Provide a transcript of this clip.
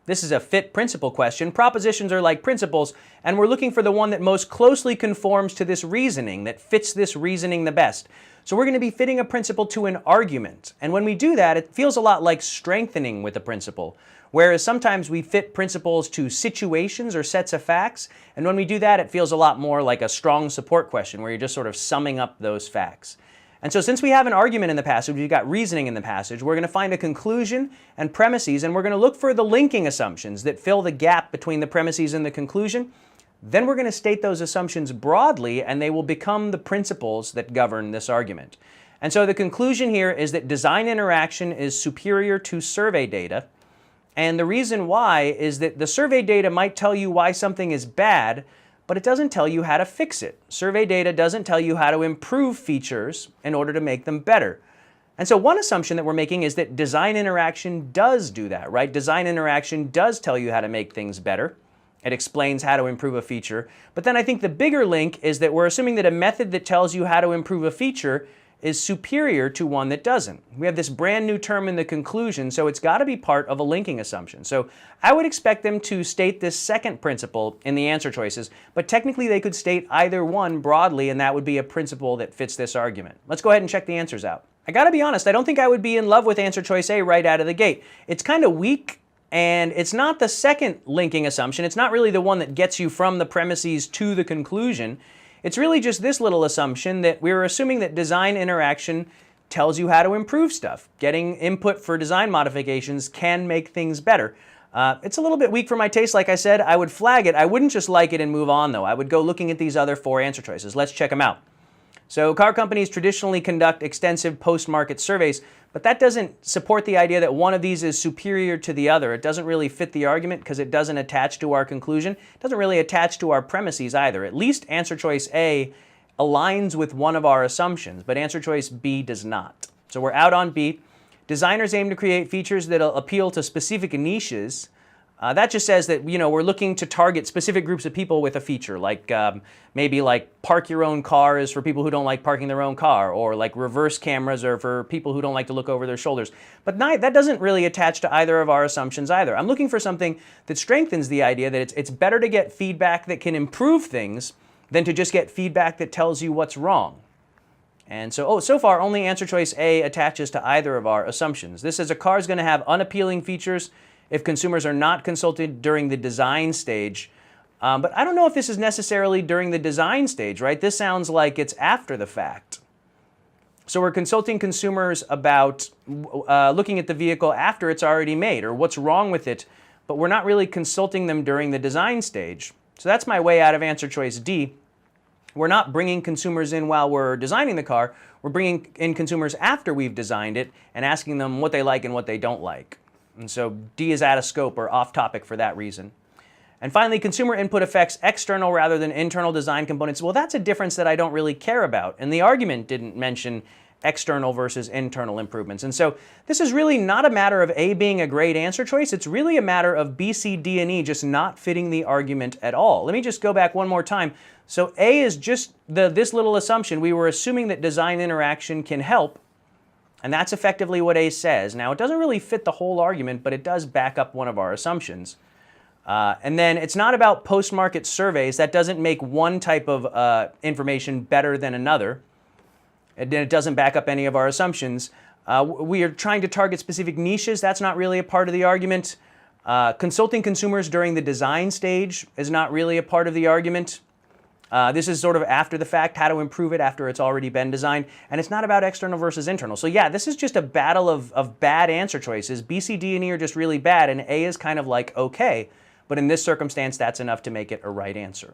This is a fit principle question. Propositions are like principles, and we're looking for the one that most closely conforms to this reasoning, that fits this reasoning the best. So we're going to be fitting a principle to an argument. And when we do that, it feels a lot like strengthening with a principle. Whereas sometimes we fit principles to situations or sets of facts, and when we do that, it feels a lot more like a strong support question, where you're just sort of summing up those facts. And so since we have an argument in the passage, we've got reasoning in the passage, we're going to find a conclusion and premises, and we're going to look for the linking assumptions that fill the gap between the premises and the conclusion. Then we're going to state those assumptions broadly, and they will become the principles that govern this argument. And so the conclusion here is that design interaction is superior to survey data. And the reason why is that the survey data might tell you why something is bad, but it doesn't tell you how to fix it. Survey data doesn't tell you how to improve features in order to make them better. And so one assumption that we're making is that design interaction does do that, right? Design interaction does tell you how to make things better. It explains how to improve a feature. But then I think the bigger link is that we're assuming that a method that tells you how to improve a feature is superior to one that doesn't. We have this brand new term in the conclusion, so it's got to be part of a linking assumption. So I would expect them to state this second principle in the answer choices, but technically they could state either one broadly, and that would be a principle that fits this argument. Let's go ahead and check the answers out. I got to be honest, I don't think I would be in love with answer choice A right out of the gate. It's kind of weak, and it's not the second linking assumption. It's not really the one that gets you from the premises to the conclusion. It's really just this little assumption that we're assuming that design interaction tells you how to improve stuff. Getting input for design modifications can make things better. It's a little bit weak for my taste, like I said. I would flag it. I wouldn't just like it and move on, though. I would go looking at these other four answer choices. Let's check them out. So car companies traditionally conduct extensive post-market surveys, but that doesn't support the idea that one of these is superior to the other. It doesn't really fit the argument because it doesn't attach to our conclusion. It doesn't really attach to our premises either. At least answer choice A aligns with one of our assumptions, but answer choice B does not. So we're out on B. Designers aim to create features that appeal to specific niches. That just says that, we're looking to target specific groups of people with a feature, like maybe like park your own car is for people who don't like parking their own car, or like reverse cameras are for people who don't like to look over their shoulders. But that doesn't really attach to either of our assumptions either. I'm looking for something that strengthens the idea that it's better to get feedback that can improve things than to just get feedback that tells you what's wrong. And so far only answer choice A attaches to either of our assumptions. This says a car is going to have unappealing features if consumers are not consulted during the design stage. But I don't know if this is necessarily during the design stage, right? This sounds like it's after the fact. So we're consulting consumers about looking at the vehicle after it's already made, or what's wrong with it, but we're not really consulting them during the design stage. So that's my way out of answer choice D. We're not bringing consumers in while we're designing the car. We're bringing in consumers after we've designed it and asking them what they like and what they don't like. And so D is out of scope or off topic for that reason. And finally, consumer input affects external rather than internal design components. Well, that's a difference that I don't really care about. And the argument didn't mention external versus internal improvements. And so this is really not a matter of A being a great answer choice. It's really a matter of B, C, D, and E just not fitting the argument at all. Let me just go back one more time. So A is just this little assumption. We were assuming that design interaction can help. And that's effectively what A says. Now, it doesn't really fit the whole argument, but it does back up one of our assumptions. And then it's not about post-market surveys. That doesn't make one type of information better than another. And it doesn't back up any of our assumptions. We are trying to target specific niches. That's not really a part of the argument. Consulting consumers during the design stage is not really a part of the argument. This is sort of after the fact, how to improve it after it's already been designed. And it's not about external versus internal. So yeah, this is just a battle of bad answer choices. B, C, D, and E are just really bad, and A is kind of like okay. But in this circumstance, that's enough to make it a right answer.